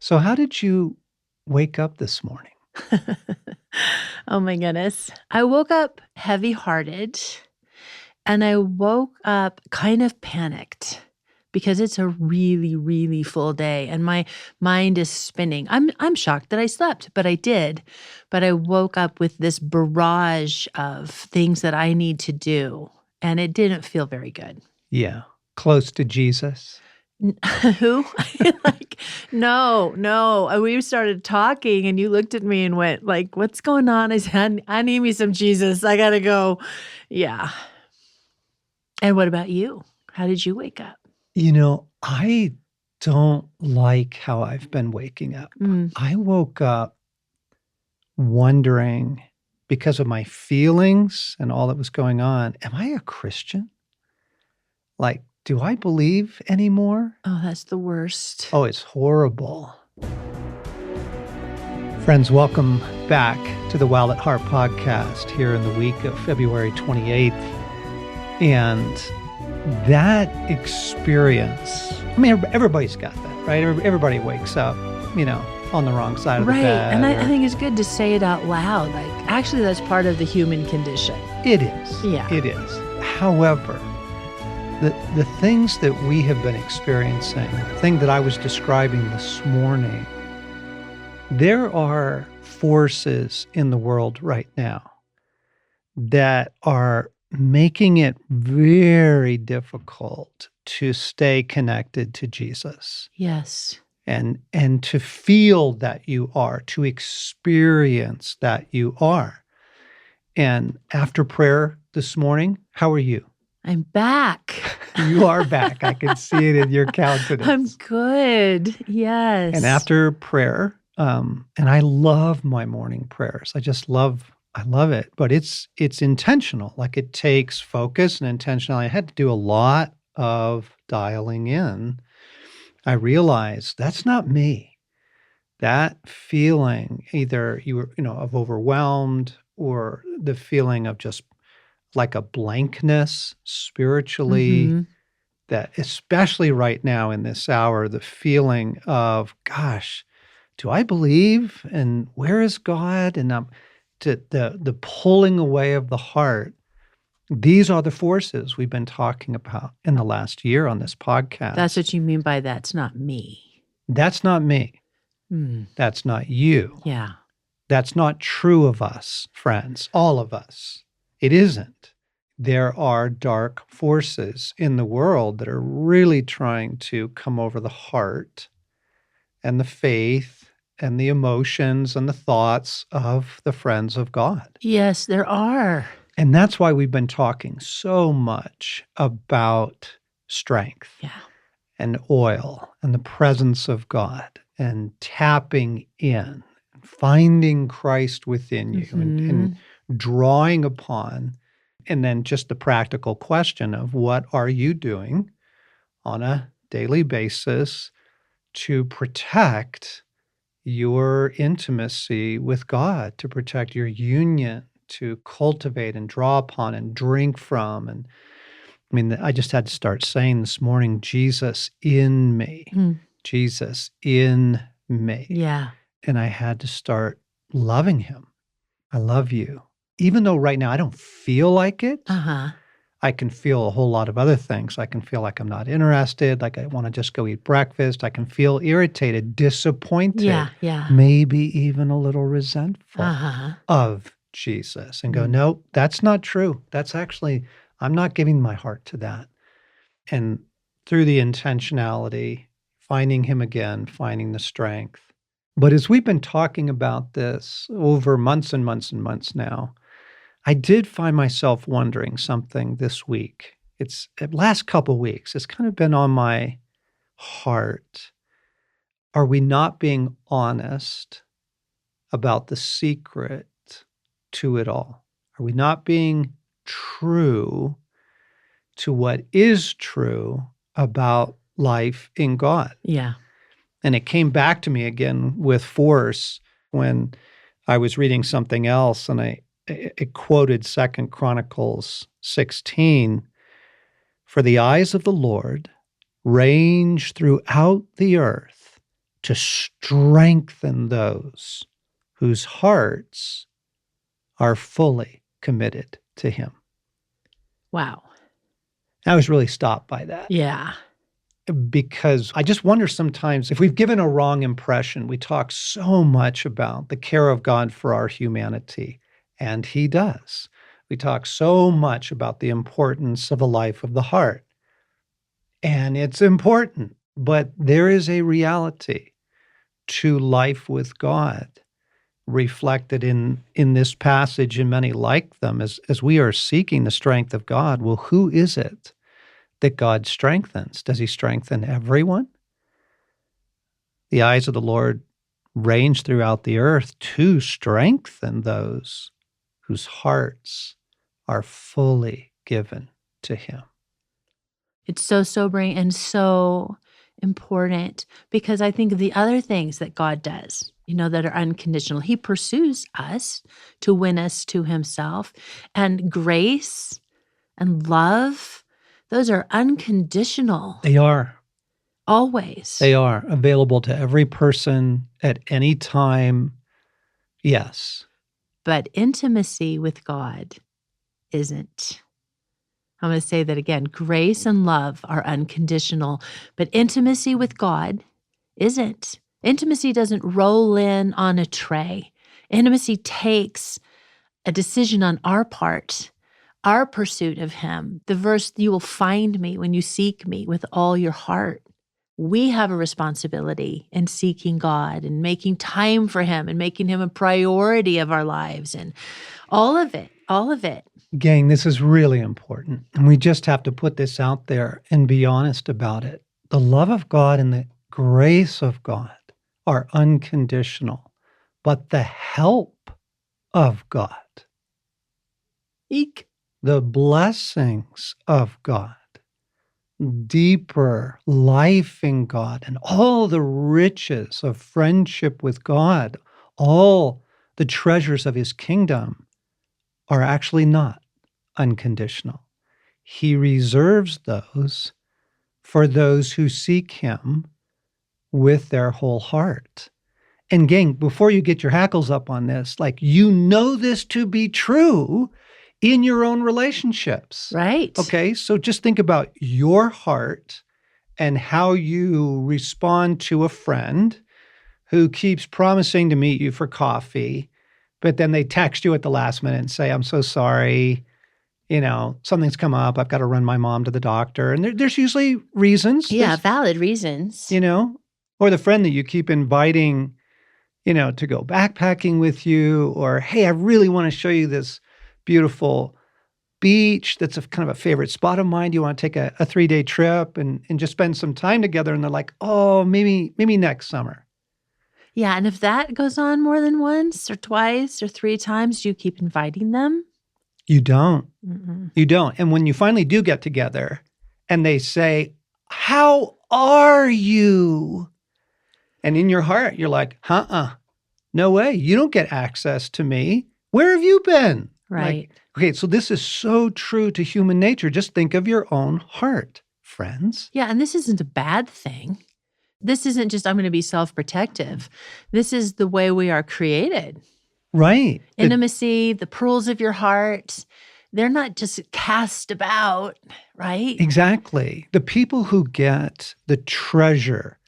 So how did you wake up this morning? Oh my goodness. I woke up heavy-hearted, and I woke up kind of panicked because it's a really, really full day and my mind is spinning. I'm shocked that I slept, but I did. But I woke up with this barrage of things that I need to do, and it didn't feel very good. Yeah. Close to Jesus? N Who? Like, no, no, we started talking, and you looked at me and went, like, "What's going on?" I said, "I need me some Jesus. I gotta go." Yeah. And what about you? How did you wake up? I don't like how I've been waking up. Mm. I woke up wondering, because of my feelings and all that was going on, am I a Christian? Like, do I believe anymore? Oh, that's the worst. Oh, it's horrible. Friends, welcome back to the Wild at Heart podcast here in the week of February 28th. And that experience, I mean, everybody's got that, right? Everybody wakes up, on the wrong side of the Right, bed. and I think it's good to say it out loud, like, actually, that's part of the human condition. It is. Yeah. It is. However, the things that we have been experiencing, the thing that I was describing this morning, there are forces in the world right now that are making it very difficult to stay connected to Jesus Yes. and to feel that you are, to experience that you are. And after prayer this morning, how are you? I'm back. You are back. I can see it in your countenance. I'm good. Yes. And after prayer, and I love my morning prayers. I love it, but it's intentional. Like, it takes focus and intentionality. I had to do a lot of dialing in. I realized that's not me. That feeling, either of overwhelmed, or the feeling of just like a blankness spiritually, Mhm. that especially right now in this hour, the feeling of, gosh, do I believe? And where is God? And the pulling away of the heart. These are the forces we've been talking about in the last year on this podcast. That's what you mean by that's not me. That's not me. Mm. That's not you. Yeah. That's not true of us, friends, all of us. It isn't. There are dark forces in the world that are really trying to come over the heart and the faith and the emotions and the thoughts of the friends of God. Yes, there are. And that's why we've been talking so much about strength Yeah. and oil and the presence of God and tapping in, finding Christ within you, and drawing upon. And then just the practical question of, what are you doing on a daily basis to protect your intimacy with God, to protect your union, to cultivate and draw upon and drink from? And I mean, I just had to start saying this morning, Jesus in me, Mm. Jesus in me. Yeah. And I had to start loving him. I love you. Even though right now I don't feel like it, Uh-huh. I can feel a whole lot of other things. I can feel like I'm not interested, like I want to just go eat breakfast. I can feel irritated, disappointed, Yeah. maybe even a little resentful Uh-huh. of Jesus, and go, Mm. no, that's not true. That's actually, I'm not giving my heart to that. And through the intentionality, finding him again, finding the strength. But as we've been talking about this over months and months and months now, I did find myself wondering something this week. It's the last couple of weeks. It's kind of been on my heart. Are we not being honest about the secret to it all? Are we not being true to what is true about life in God? Yeah. And it came back to me again with force when I was reading something else, and it quoted 2 Chronicles 16, "For the eyes of the Lord range throughout the earth to strengthen those whose hearts are fully committed to him. Wow. I was really stopped by that. Yeah. Because I just wonder sometimes if we've given a wrong impression. We talk so much about the care of God for our humanity, and he does. We talk so much about the importance of a life of the heart, and it's important, but there is a reality to life with God reflected in this passage and many like them as we are seeking the strength of God. Well, who is it that God strengthens? Does he strengthen everyone? The eyes of the Lord range throughout the earth to strengthen those whose hearts are fully given to him. It's so sobering and so important because I think of the other things that God does, that are unconditional. He pursues us to win us to himself. And grace and love, those are unconditional. They are. Always. They are available to every person at any time. Yes. But intimacy with God isn't. I'm going to say that again. Grace and love are unconditional, but intimacy with God isn't. Intimacy doesn't roll in on a tray. Intimacy takes a decision on our part, our pursuit of him. The verse, you will find me when you seek me with all your heart. We have a responsibility in seeking God and making time for him and making him a priority of our lives and all of it, all of it. Gang, this is really important. And we just have to put this out there and be honest about it. The love of God and the grace of God are unconditional, but the help of God, Eek. the blessings of God, deeper life in God, and all the riches of friendship with God, all the treasures of his kingdom are actually not unconditional. He reserves those for those who seek him with their whole heart. And gang, before you get your hackles up on this, this to be true in your own relationships. Right. Okay, so just think about your heart and how you respond to a friend who keeps promising to meet you for coffee, but then they text you at the last minute and say, I'm so sorry, something's come up. I've got to run my mom to the doctor. And there's usually reasons. Yeah, valid reasons. Or the friend that you keep inviting, to go backpacking with you, or, hey, I really want to show you this beautiful beach that's a kind of a favorite spot of mine. Do you want to take a 3-day trip and just spend some time together? And they're like, oh, maybe next summer. Yeah, and if that goes on more than once or twice or 3 times, do you keep inviting them? You don't. Mm-mm. You don't. And when you finally do get together and they say, how are you? And in your heart, you're like, no way. You don't get access to me. Where have you been? Right. Okay, so this is so true to human nature. Just think of your own heart, friends. Yeah, and this isn't a bad thing. This isn't just, I'm going to be self-protective. This is the way we are created. Right. Intimacy, the pearls of your heart, they're not just cast about, right? Exactly. The people who get the treasure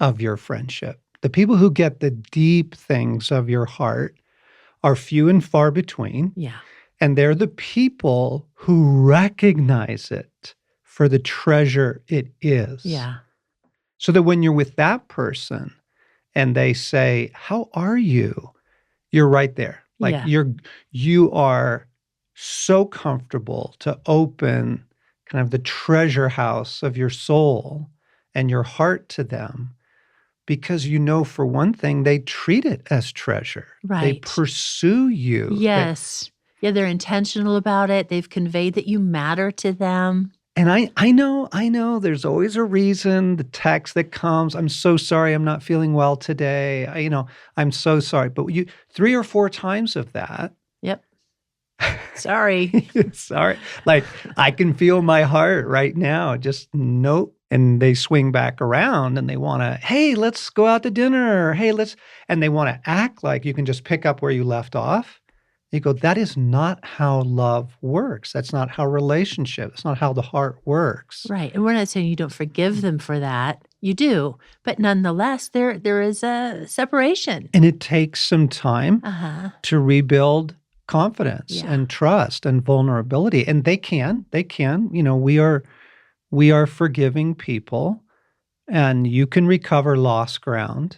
of your friendship, the people who get the deep things of your heart are few and far between. Yeah. And they're the people who recognize it for the treasure it is. Yeah. So that when you're with that person and they say, how are you? You're right there. You are so comfortable to open kind of the treasure house of your soul and your heart to them because for one thing, they treat it as treasure. Right. They pursue you. Yes. They're intentional about it. They've conveyed that you matter to them. And I know there's always a reason, the text that comes, I'm so sorry, I'm not feeling well today. I'm so sorry. But 3 or 4 times of that. Yep. Sorry. Sorry. I can feel my heart right now. Just nope, and they swing back around and they want to, hey, let's go out to dinner. Or, hey, and they want to act like you can just pick up where you left off. You go, that is not how love works. That's not how relationship, that's not how the heart works. Right. And we're not saying you don't forgive them for that. You do. But nonetheless, there is a separation. And it takes some time to rebuild confidence and trust and vulnerability. And they can, we are forgiving people, and you can recover lost ground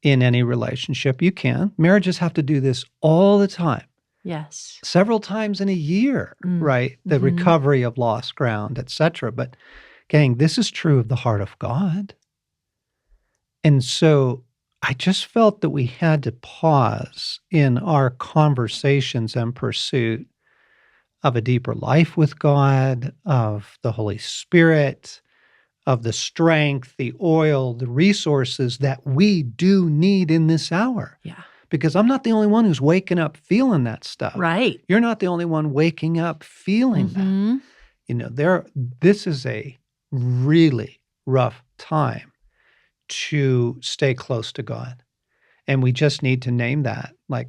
in any relationship. You can. Marriages have to do this all the time. Yes. Several times in a year, right? The recovery of lost ground, etc. But gang, this is true of the heart of God. And so I just felt that we had to pause in our conversations and pursuit of a deeper life with God, of the Holy Spirit, of the strength, the oil, the resources that we do need in this hour. Yeah. Because I'm not the only one who's waking up feeling that stuff. Right. You're not the only one waking up feeling that. This is a really rough time to stay close to God. And we just need to name that. Like,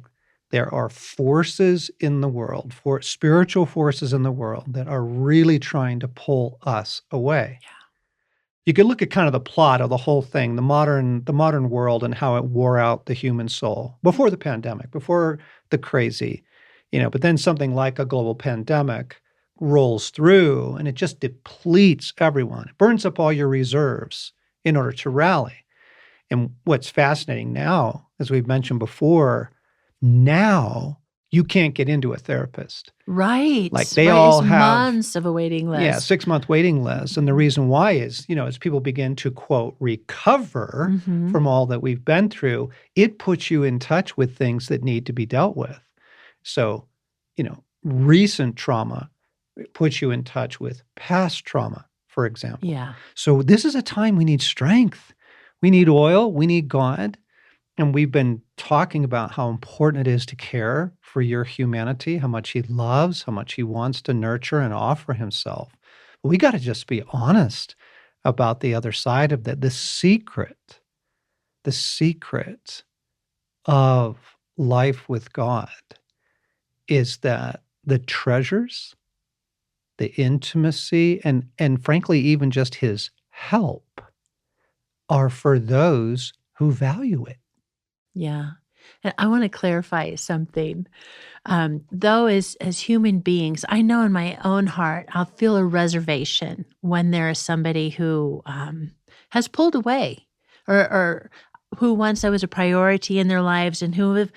there are forces in the world, spiritual forces in the world that are really trying to pull us away. Yeah. You could look at kind of the plot of the whole thing, the modern world and how it wore out the human soul before the pandemic, before the crazy, but then something like a global pandemic rolls through and it just depletes everyone. It burns up all your reserves in order to rally. And what's fascinating now, as we've mentioned before, now you can't get into a therapist. Right. Like they all it's have months of a waiting list. Yeah, 6-month waiting list. And the reason why is, as people begin to, quote, recover from all that we've been through, it puts you in touch with things that need to be dealt with. So, recent trauma puts you in touch with past trauma, for example. Yeah. So this is a time we need strength. We need oil. We need God. And we've been talking about how important it is to care for your humanity, how much he loves, how much he wants to nurture and offer himself. But we got to just be honest about the other side of that. The secret of life with God is that the treasures, the intimacy, and frankly, even just his help are for those who value it. Yeah. And I want to clarify something. Though as human beings, I know in my own heart, I'll feel a reservation when there is somebody who has pulled away or who once I was a priority in their lives and who have,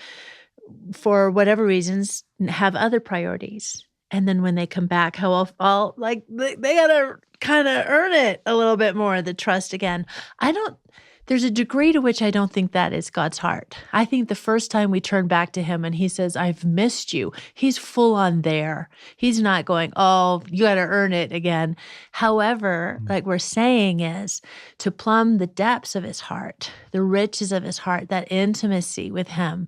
for whatever reasons, have other priorities. And then when they come back, how I'll like, they got to kind of earn it a little bit more, the trust again. There's a degree to which I don't think that is God's heart. I think the first time we turn back to him and he says, I've missed you, he's full on there. He's not going, oh, you got to earn it again. However, like we're saying is to plumb the depths of his heart, the riches of his heart, that intimacy with him,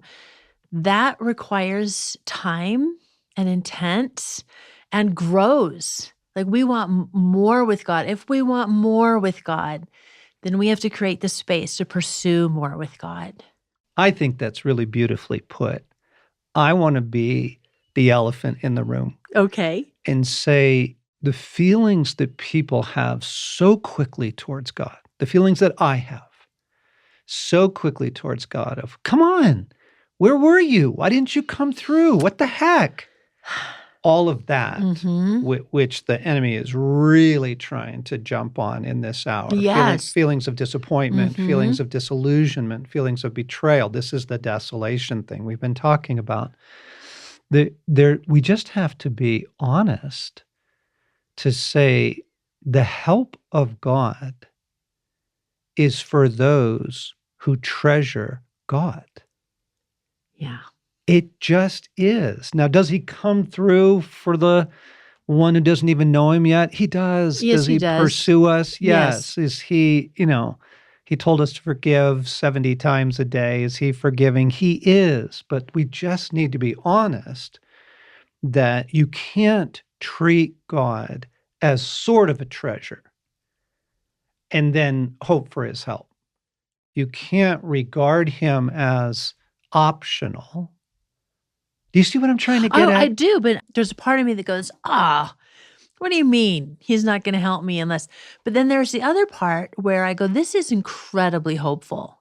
that requires time and intent and grows. Like we want more with God. If we want more with God, then we have to create the space to pursue more with God. I think that's really beautifully put. I want to be the elephant in the room. Okay. And say the feelings that people have so quickly towards God, the feelings that I have so quickly towards God of, come on, where were you? Why didn't you come through? What the heck? All of that, which the enemy is really trying to jump on in this hour. Yes. Feelings of disappointment, feelings of disillusionment, feelings of betrayal. This is the desolation thing we've been talking about. We just have to be honest to say the help of God is for those who treasure God. Yeah. It just is. Now, does he come through for the one who doesn't even know him yet? He does. Yes, does he does. pursue us? Yes. Is he, he told us to forgive 70 times a day. Is he forgiving? He is. But we just need to be honest that you can't treat God as sort of a treasure. and then hope for his help. You can't regard him as optional. Do you see what I'm trying to get Oh, I at? do, but there's a part of me that goes, what do you mean he's not gonna help me unless. But then there's the other part where I go, this is incredibly hopeful.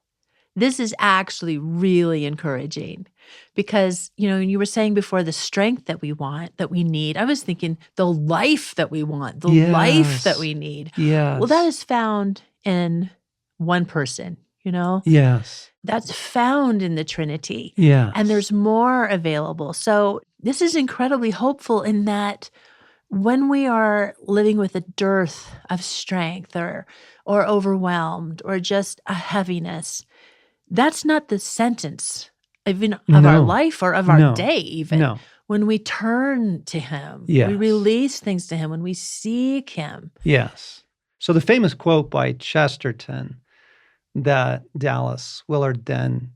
This is actually really encouraging because, you were saying before the strength that we want, that we need. I was thinking the life that we want, the life that Yes. we need. Well, that Yes. is found in one person, Yes. That's found in the Trinity. And Yes. there's more available. So this is incredibly hopeful in that when we are living with a dearth of strength or overwhelmed or just a heaviness, that's not the sentence even of our No. life or of our No. day even. No. When we turn to him, we Yes. release things to him, when we seek him. Yes. So the famous quote by Chesterton that Dallas Willard then,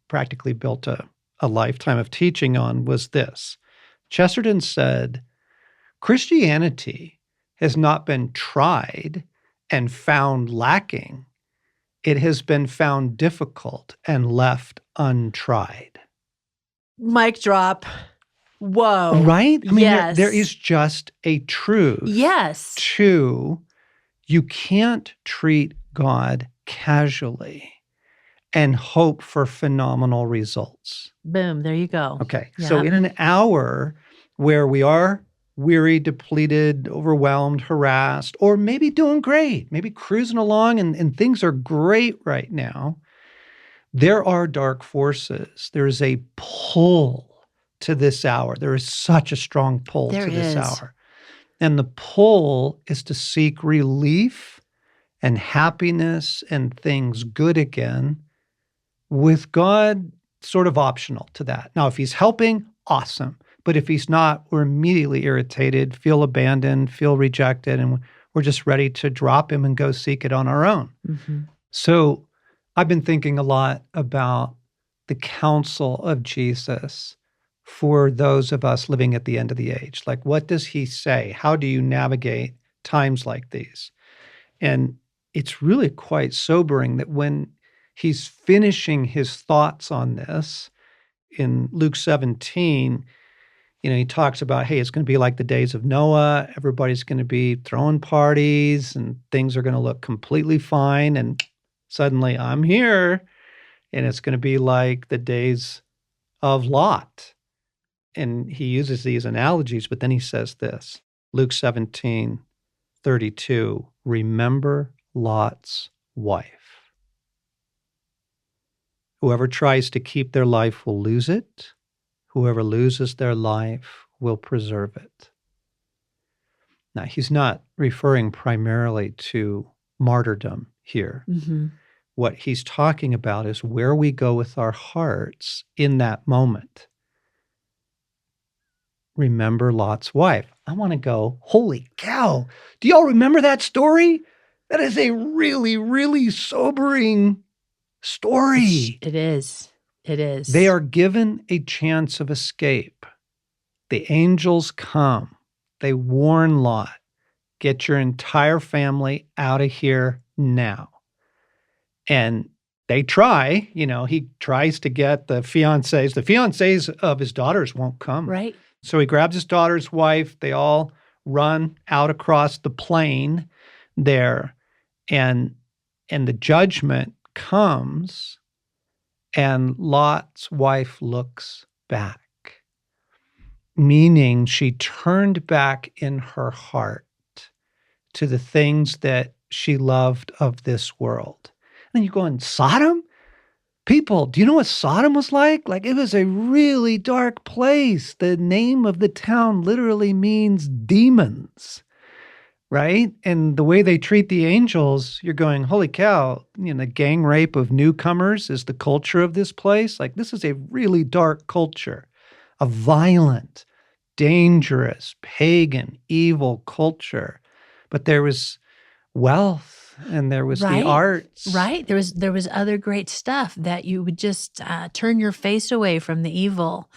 practically built a lifetime of teaching on was this. Chesterton said, Christianity has not been tried and found lacking. It has been found difficult and left untried. Mic drop. Whoa. Right? I mean, Yes. there is just a truth Yes. to you can't treat God casually and hope for phenomenal results. Boom. There you go. Okay. So in an hour where we are weary, depleted, overwhelmed, harassed, or maybe doing great, maybe cruising along and things are great right now, there are dark forces. There is a pull to this hour. There is such a strong pull There to this is. hour. And the pull is to seek relief and happiness and things good again, with God sort of optional to that. Now, if he's helping, awesome. But if he's not, we're immediately irritated, feel abandoned, feel rejected, and we're just ready to drop him and go seek it on our own. Mm-hmm. So I've been thinking a lot about the counsel of Jesus for those of us living at the end of the age. Like, what does he say? How do you navigate times like these? And it's really quite sobering that when he's finishing his thoughts on this in Luke 17, he talks about, hey, it's going to be like the days of Noah. Everybody's going to be throwing parties and things are going to look completely fine. And suddenly I'm here and it's going to be like the days of Lot. And he uses these analogies, but then he says this, Luke 17:32, remember Lot's wife. Whoever tries to keep their life will lose it. Whoever loses their life will preserve it. Now, he's not referring primarily to martyrdom here. Mm-hmm. What he's talking about is where we go with our hearts in that moment. Remember Lot's wife. I want to go, holy cow. Do y'all remember that story? That is a really, really sobering story. It is. It is. They are given a chance of escape. The angels come. They warn Lot, get your entire family out of here now. And they try, he tries to get the fiancés of his daughters won't come. Right. So he grabs his daughter's wife. They all run out across the plain there. And the judgment comes, and Lot's wife looks back, meaning she turned back in her heart to the things that she loved of this world. And you go, in Sodom? People, do you know what Sodom was like? Like, it was a really dark place. The name of the town literally means demons, right? And the way they treat the angels, you're going, holy cow, the gang rape of newcomers is the culture of this place. Like, this is a really dark culture, a violent, dangerous, pagan, evil culture. But there was wealth. And there was the arts. Right. There was other great stuff that you would just turn your face away from the evil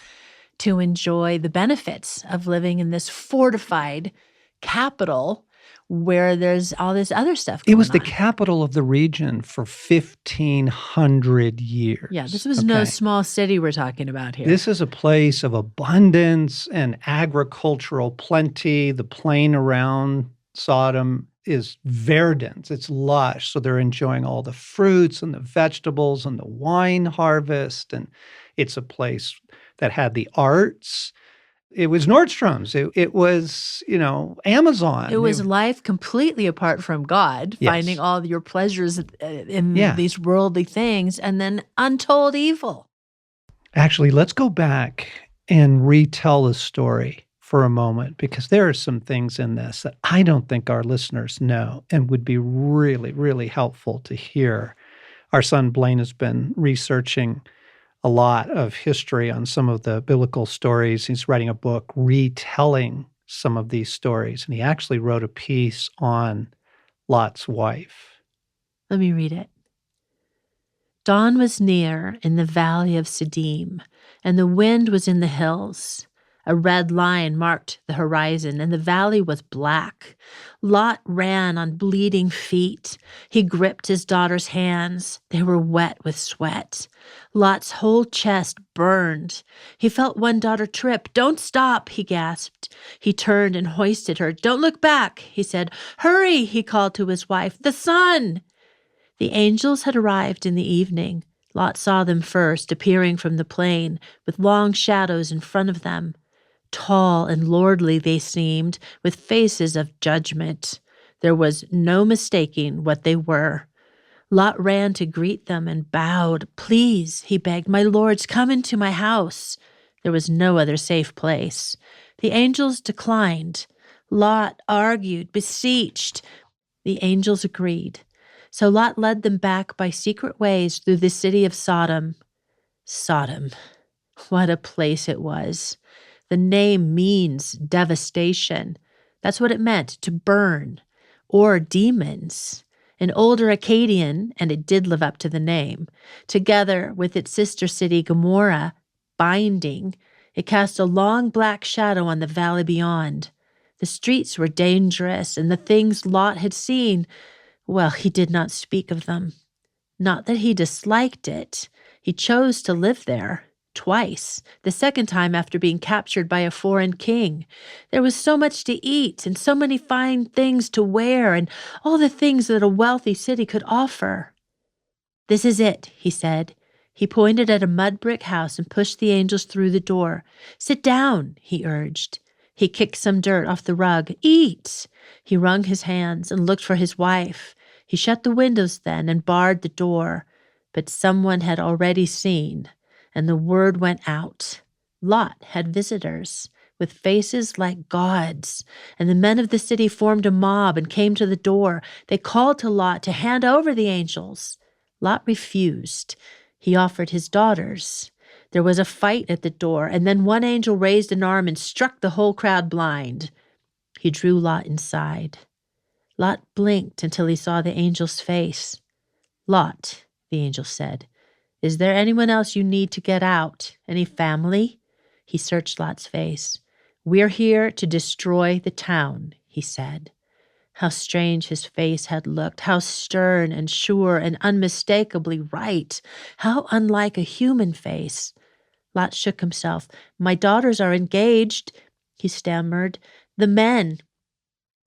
to enjoy the benefits of living in this fortified capital where there's all this other stuff It going was the on. capital of the region for 1,500 years. Yeah, this was no small city we're talking about here. This is a place of abundance and agricultural plenty. The plain around Sodom is verdant. It's lush. So they're enjoying all the fruits and the vegetables and the wine harvest. And it's a place that had the arts. It was Nordstrom's. It was, Amazon. It was life completely apart from God, Yes. finding all your pleasures in Yeah. these worldly things, and then untold evil. Actually, let's go back and retell the story for a moment, because there are some things in this that I don't think our listeners know and would be really, really helpful to hear. Our son Blaine has been researching a lot of history on some of the biblical stories. He's writing a book retelling some of these stories, and he actually wrote a piece on Lot's wife. Let me read it. Dawn was near in the valley of Sodom, and the wind was in the hills. A red line marked the horizon, and the valley was black. Lot ran on bleeding feet. He gripped his daughter's hands. They were wet with sweat. Lot's whole chest burned. He felt one daughter trip. "Don't stop," he gasped. He turned and hoisted her. "Don't look back," he said. "Hurry," he called to his wife. "The sun!" The angels had arrived in the evening. Lot saw them first, appearing from the plain, with long shadows in front of them. Tall and lordly they seemed, with faces of judgment. There was no mistaking what they were. Lot ran to greet them and bowed. "Please," he begged, "my lords, come into my house." There was no other safe place. The angels declined. Lot argued, beseeched. The angels agreed. So Lot led them back by secret ways through the city of Sodom. Sodom. What a place it was. The name means devastation. That's what it meant, to burn, or demons. An older Akkadian, and it did live up to the name, together with its sister city Gomorrah, binding, it cast a long black shadow on the valley beyond. The streets were dangerous, and the things Lot had seen, well, he did not speak of them. Not that he disliked it. He chose to live there. Twice, the second time after being captured by a foreign king. There was so much to eat and so many fine things to wear and all the things that a wealthy city could offer. "This is it," he said. He pointed at a mud brick house and pushed the angels through the door. "Sit down," he urged. He kicked some dirt off the rug. "Eat." He wrung his hands and looked for his wife. He shut the windows then and barred the door. But someone had already seen, and the word went out. Lot had visitors, with faces like gods, and the men of the city formed a mob and came to the door. They called to Lot to hand over the angels. Lot refused. He offered his daughters. There was a fight at the door, and then one angel raised an arm and struck the whole crowd blind. He drew Lot inside. Lot blinked until he saw the angel's face. "Lot," the angel said, "is there anyone else you need to get out? Any family?" He searched Lot's face. "We're here to destroy the town," he said. How strange his face had looked, how stern and sure and unmistakably right, how unlike a human face. Lot shook himself. "My daughters are engaged," he stammered. "The men."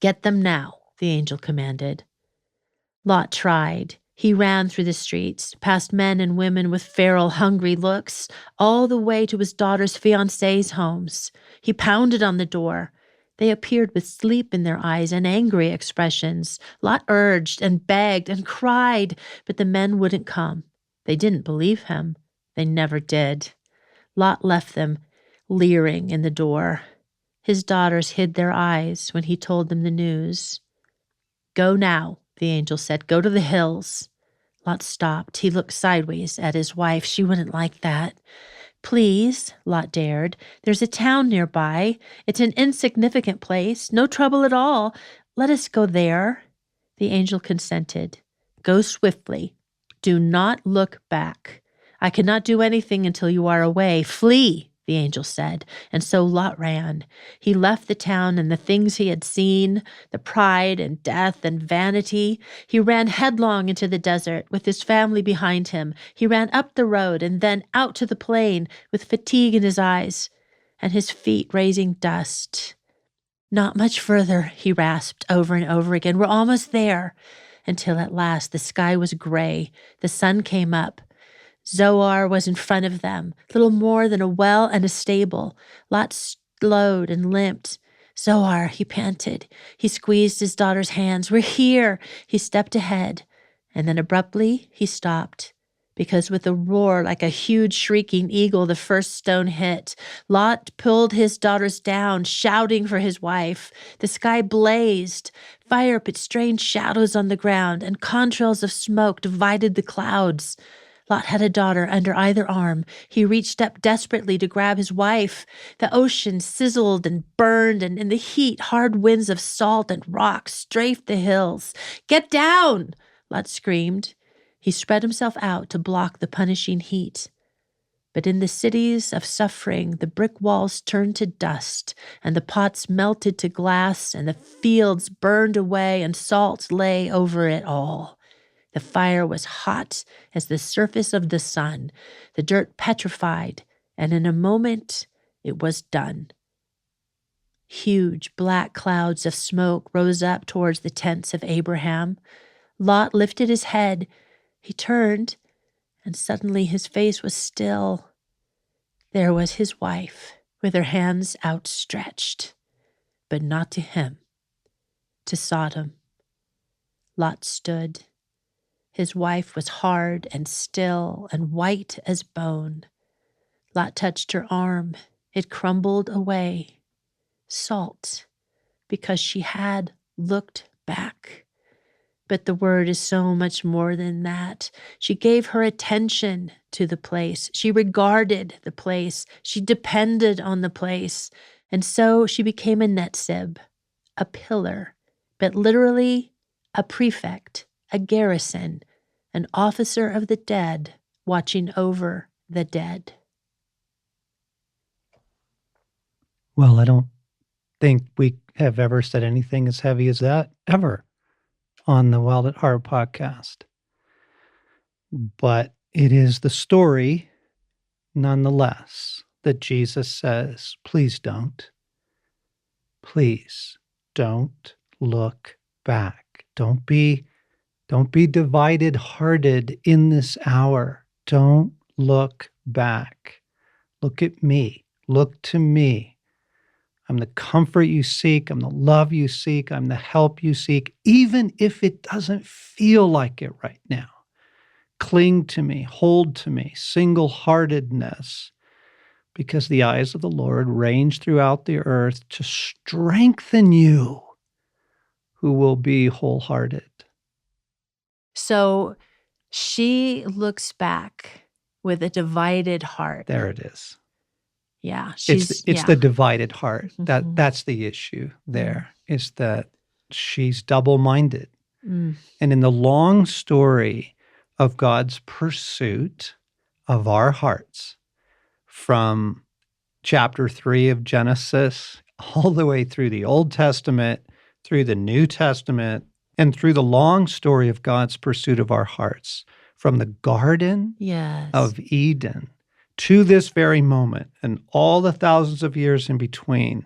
"Get them now," the angel commanded. Lot tried. He ran through the streets, past men and women with feral, hungry looks, all the way to his daughter's fiancés' homes. He pounded on the door. They appeared with sleep in their eyes and angry expressions. Lot urged and begged and cried, but the men wouldn't come. They didn't believe him. They never did. Lot left them, leering in the door. His daughters hid their eyes when he told them the news. "Go now," the angel said. "Go to the hills." Lot stopped. He looked sideways at his wife. She wouldn't like that. "Please," Lot dared. "There's a town nearby. It's an insignificant place. No trouble at all. Let us go there." The angel consented. "Go swiftly. Do not look back. I cannot do anything until you are away. Flee," the angel said. And so Lot ran. He left the town and the things he had seen, the pride and death and vanity. He ran headlong into the desert with his family behind him. He ran up the road and then out to the plain with fatigue in his eyes and his feet raising dust. Not much further, he rasped over and over again. We're almost there. Until at last the sky was gray. The sun came up. Zoar was in front of them, little more than a well and a stable. Lot slowed and limped. Zoar, he panted. He squeezed his daughter's hands. We're here. He stepped ahead, and then abruptly he stopped, because with a roar like a huge shrieking eagle, the first stone hit. Lot pulled his daughters down, shouting for his wife. The sky blazed. Fire put strange shadows on the ground, and contrails of smoke divided the clouds. Lot had a daughter under either arm. He reached up desperately to grab his wife. The ocean sizzled and burned, and in the heat, hard winds of salt and rock strafed the hills. Get down! Lot screamed. He spread himself out to block the punishing heat. But in the cities of suffering, the brick walls turned to dust, and the pots melted to glass, and the fields burned away, and salt lay over it all. The fire was hot as the surface of the sun, the dirt petrified, and in a moment it was done. Huge black clouds of smoke rose up towards the tents of Abraham. Lot lifted his head. He turned, and suddenly his face was still. There was his wife, with her hands outstretched, but not to him, to Sodom. Lot stood. His wife was hard and still and white as bone. Lot touched her arm. It crumbled away. Salt, because she had looked back. But the word is so much more than that. She gave her attention to the place. She regarded the place. She depended on the place. And so she became a netzib, a pillar, but literally a prefect, a garrison, an officer of the dead watching over the dead. Well, I don't think we have ever said anything as heavy as that, ever, on the Wild at Heart podcast. But it is the story, nonetheless, that Jesus says, please don't. Please don't look back. Don't be divided-hearted in this hour. Don't look back. Look at me. Look to me. I'm the comfort you seek. I'm the love you seek. I'm the help you seek, even if it doesn't feel like it right now. Cling to me. Hold to me. Single-heartedness. Because the eyes of the Lord range throughout the earth to strengthen you who will be wholehearted. So she looks back with a divided heart. There it is. Yeah, It's the divided heart. Mm-hmm. That's the issue there, is that she's double-minded. Mm. And in the long story of God's pursuit of our hearts, from chapter 3 of Genesis all the way through the Old Testament, through the New Testament, and through the long story of God's pursuit of our hearts, from the Garden of Eden to this very moment and all the thousands of years in between,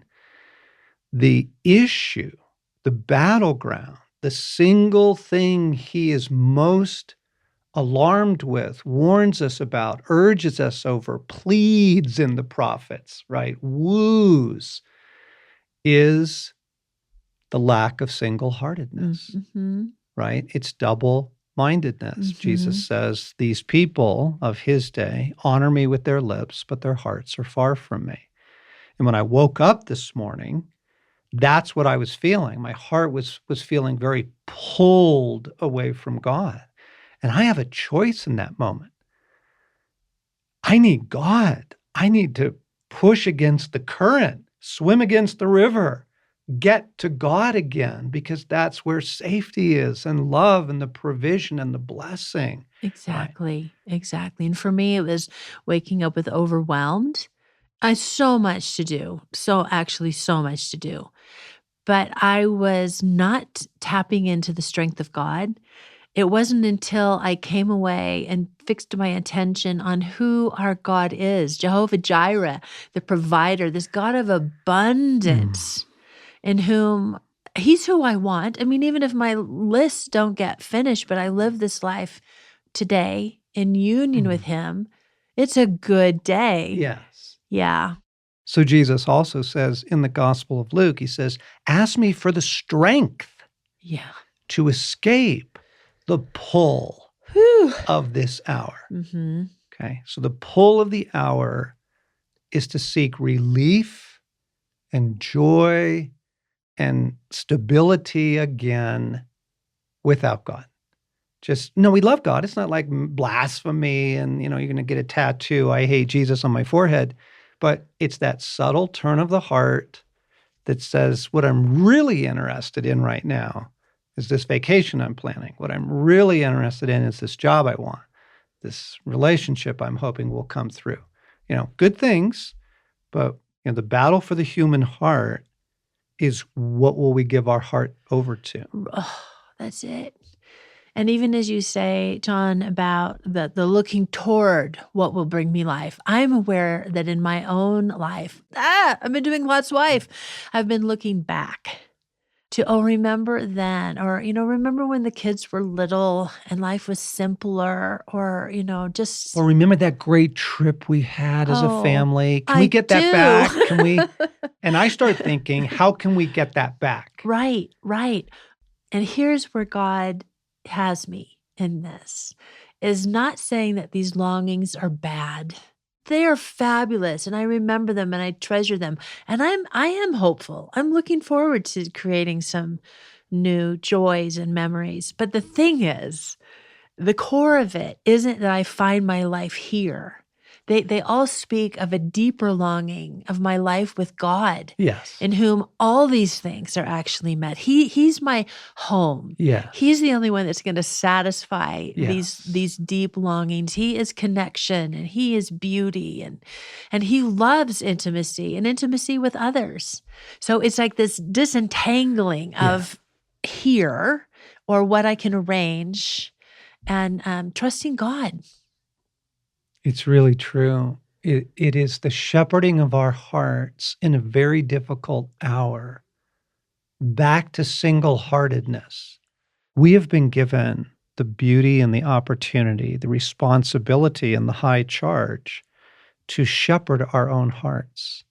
the issue, the battleground, the single thing he is most alarmed with, warns us about, urges us over, pleads in the prophets, right? Woos, is the lack of single-heartedness, right? It's double-mindedness. Jesus says, these people of his day honor me with their lips, but their hearts are far from me. And when I woke up this morning, that's what I was feeling. My heart was feeling very pulled away from God. And I have a choice in that moment. I need God. I need to push against the current, swim against the river, get to God again, because that's where safety is, and love, and the provision, and the blessing. Exactly. And for me, it was waking up with overwhelmed So much to do. Actually so much to do. But I was not tapping into the strength of God. It wasn't until I came away and fixed my attention on who our God is, Jehovah Jireh, the provider, this God of abundance, in whom He's who I want. I mean, even if my lists don't get finished, but I live this life today in union with Him, it's a good day. Yes. Yeah. So Jesus also says in the Gospel of Luke, he says, ask me for the strength Yeah. to escape the pull Whew. of this hour. Mm-hmm. Okay. So the pull of the hour is to seek relief and joy and stability again without God. We love God. It's not like blasphemy and, you're going to get a tattoo, I hate Jesus on my forehead. But it's that subtle turn of the heart that says, what I'm really interested in right now is this vacation I'm planning. What I'm really interested in is this job I want, this relationship I'm hoping will come through. Good things, but the battle for the human heart is what will we give our heart over to? Oh, that's it. And even as you say, John, about the looking toward what will bring me life, I'm aware that in my own life, I've been doing Lot's wife. I've been looking back to, remember then, or, remember when the kids were little and life was simpler, or, just. Or remember that great trip we had as a family? Can we get that back? Can we? And I start thinking, how can we get that back? Right. And here's where God has me in this, is not saying that these longings are bad. They are fabulous, and I remember them and I treasure them. And I am hopeful. I'm looking forward to creating some new joys and memories. But the thing is, the core of it isn't that I find my life here. They all speak of a deeper longing of my life with God. Yes. In whom all these things are actually met. He's my home. Yes. He's the only one that's going to satisfy Yes. these deep longings. He is connection, and He is beauty, and He loves intimacy and intimacy with others. So it's like this disentangling of here, or what I can arrange, and trusting God. It's really true. It is the shepherding of our hearts in a very difficult hour back to single-heartedness. We have been given the beauty and the opportunity, the responsibility and the high charge to shepherd our own hearts.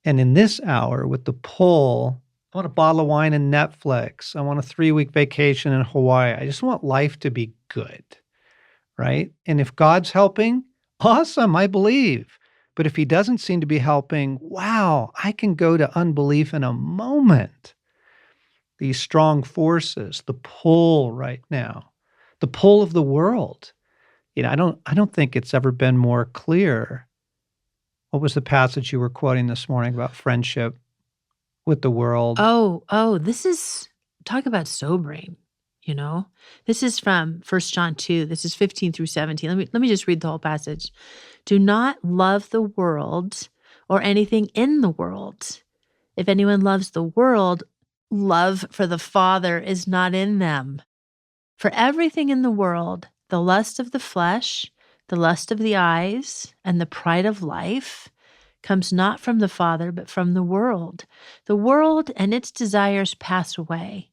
And in this hour, with the pull, I want a bottle of wine and Netflix. I want a 3-week vacation in Hawaii. I just want life to be good. Right? And if God's helping, awesome, I believe. But if He doesn't seem to be helping, wow, I can go to unbelief in a moment. These strong forces, the pull right now, the pull of the world. I don't think it's ever been more clear. What was the passage you were quoting this morning about friendship with the world? This is, talk about sobering. This is from 1 John 2. This is 15 through 17. Let me just read the whole passage. Do not love the world or anything in the world. If anyone loves the world, love for the Father is not in them. For everything in the world, the lust of the flesh, the lust of the eyes, and the pride of life, comes not from the Father, but from the world. The world and its desires pass away,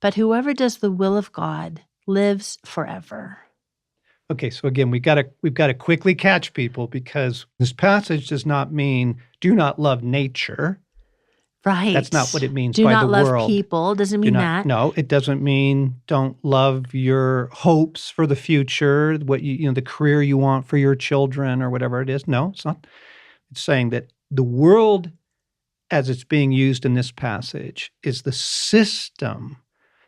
but whoever does the will of God lives forever. Okay, so again, we've got to quickly catch people, because this passage does not mean do not love nature. Right. That's not what it means do by not the love world. people. Doesn't mean that. No, it doesn't mean don't love your hopes for the future, what the career you want for your children or whatever it is. No, it's not. It's saying that the world, as it's being used in this passage, is the system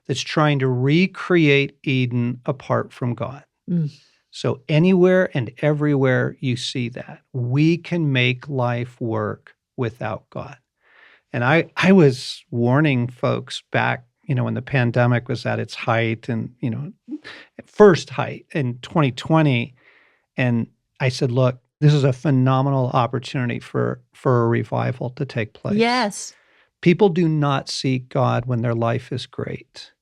that's trying to recreate Eden apart from God. So anywhere and everywhere you see that, we can make life work without God. And I was warning folks back, when the pandemic was at its height and, first height in 2020. And I said, look, This is a phenomenal opportunity for a revival to take place. Yes. People do not seek God when their life is great.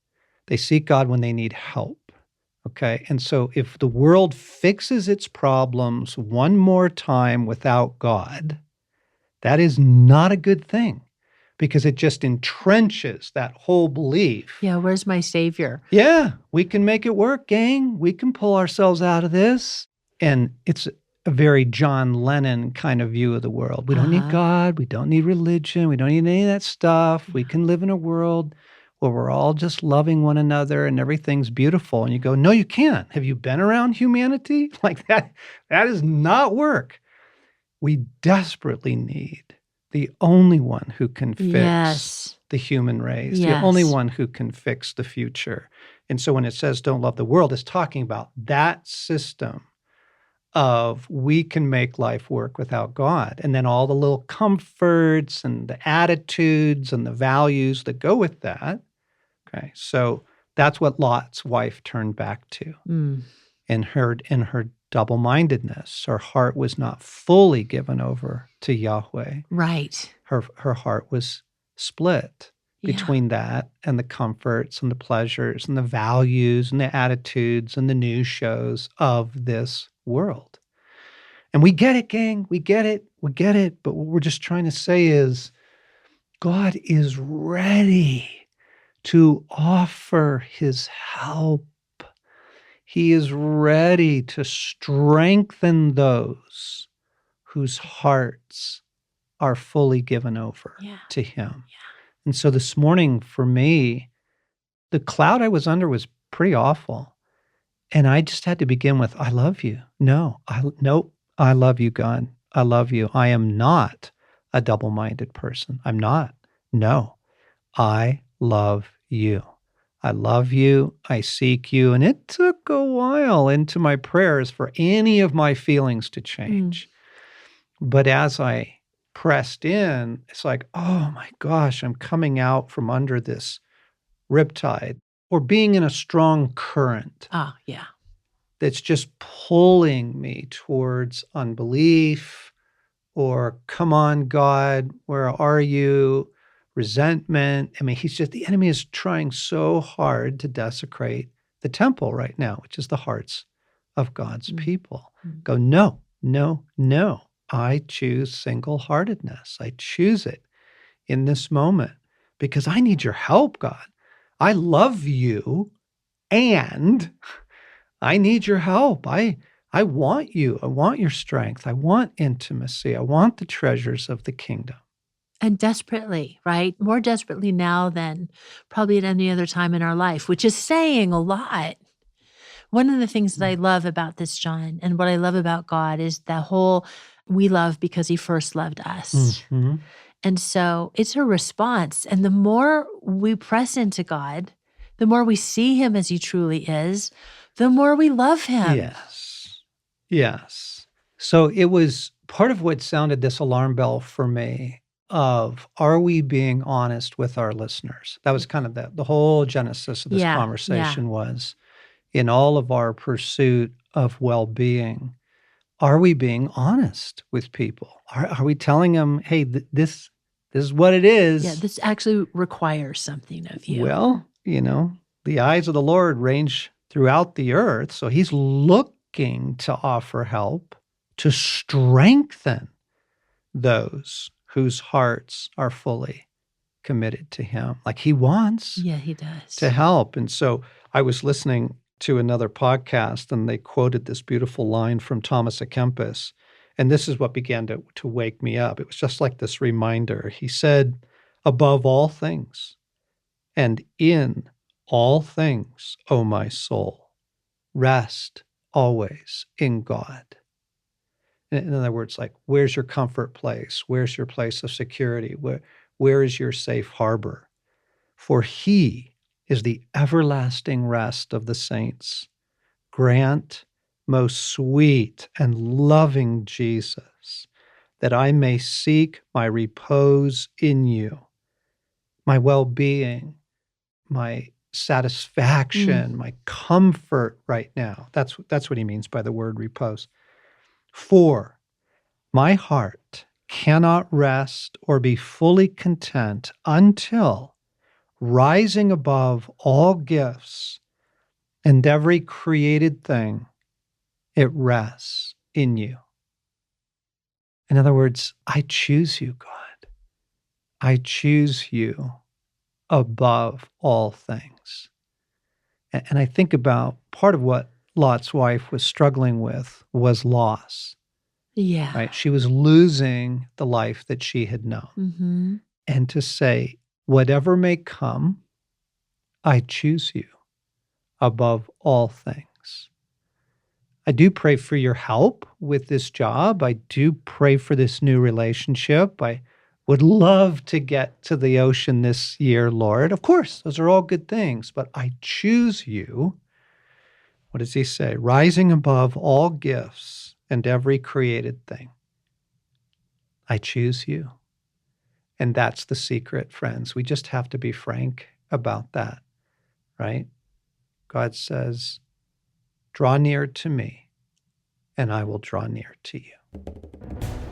They seek God when they need help. Okay. And so if the world fixes its problems one more time without God, that is not a good thing because it just entrenches that whole belief. Yeah, where's my Savior? Yeah, we can make it work, gang. We can pull ourselves out of this. And it's a very John Lennon kind of view of the world. We don't need God. We don't need religion. We don't need any of that stuff. We can live in a world where we're all just loving one another and everything's beautiful. And you go, no, you can't. Have you been around humanity? Like that does not work. We desperately need the only one who can fix the human race, the only one who can fix the future. And so when it says don't love the world, it's talking about that system of we can make life work without God. And then all the little comforts and the attitudes and the values that go with that. Okay. So that's what Lot's wife turned back to. In her double-mindedness. Her heart was not fully given over to Yahweh. Right. Her heart was split between that and the comforts and the pleasures and the values and the attitudes and the news shows of this world. And we get it, gang. We get it. We get it. But what we're just trying to say is God is ready to offer his help. He is ready to strengthen those whose hearts are fully given over to him. And so this morning for me, the cloud I was under was pretty awful. And I just had to begin with, I love you. Nope, I love you, God. I love you. I am not a double-minded person. I'm not. No, I love you. I love you. I seek you. And it took a while into my prayers for any of my feelings to change. But as I pressed in, it's like, oh my gosh, I'm coming out from under this riptide or being in a strong current. That's just pulling me towards unbelief or come on, God, where are you? Resentment. I mean, the enemy is trying so hard to desecrate the temple right now, which is the hearts of God's people. Go, no, no, no. I choose single-heartedness. I choose it in this moment because I need your help, God. I love you and I need your help. I want you. I want your strength. I want intimacy. I want the treasures of the kingdom. And desperately, right? More desperately now than probably at any other time in our life, which is saying a lot. One of the things that I love about this, John, and what I love about God is the whole we love because he first loved us. And so it's a response. And the more we press into God, the more we see him as he truly is, the more we love him. Yes. So it was part of what sounded this alarm bell for me of, are we being honest with our listeners? That was kind of the whole genesis of this conversation was, in all of our pursuit of well-being, are we being honest with people? Are we telling them, hey, this is what it is? Yeah, this actually requires something of you. Well, the eyes of the Lord range throughout the earth, so he's looking to offer help to strengthen those whose hearts are fully committed to him. Like he wants he does to help. And so I was listening to another podcast and they quoted this beautiful line from Thomas à Kempis. And this is what began to wake me up. It was just like this reminder. He said, above all things and in all things, O my soul, rest always in God. In other words, like, where's your comfort place? Where's your place of security? Where is your safe harbor? For he is the everlasting rest of the saints. Grant, most sweet and loving Jesus, that I may seek my repose in you, my well-being, my satisfaction, my comfort right now. That's what he means by the word repose. For My heart cannot rest or be fully content until, rising above all gifts and every created thing, it rests in you. In other words, I choose you, God. I choose you above all things. And I think about part of what Lot's wife was struggling with was loss, Yeah. right? She was losing the life that she had known. Mm-hmm. And to say, whatever may come, I choose you above all things. I do pray for your help with this job. I do pray for this new relationship. I would love to get to the ocean this year, Lord. Of course, those are all good things, but I choose you. What does he say? Rising above all gifts and every created thing. I choose you. And that's the secret, friends. We just have to be frank about that, right? God says, draw near to me, and I will draw near to you.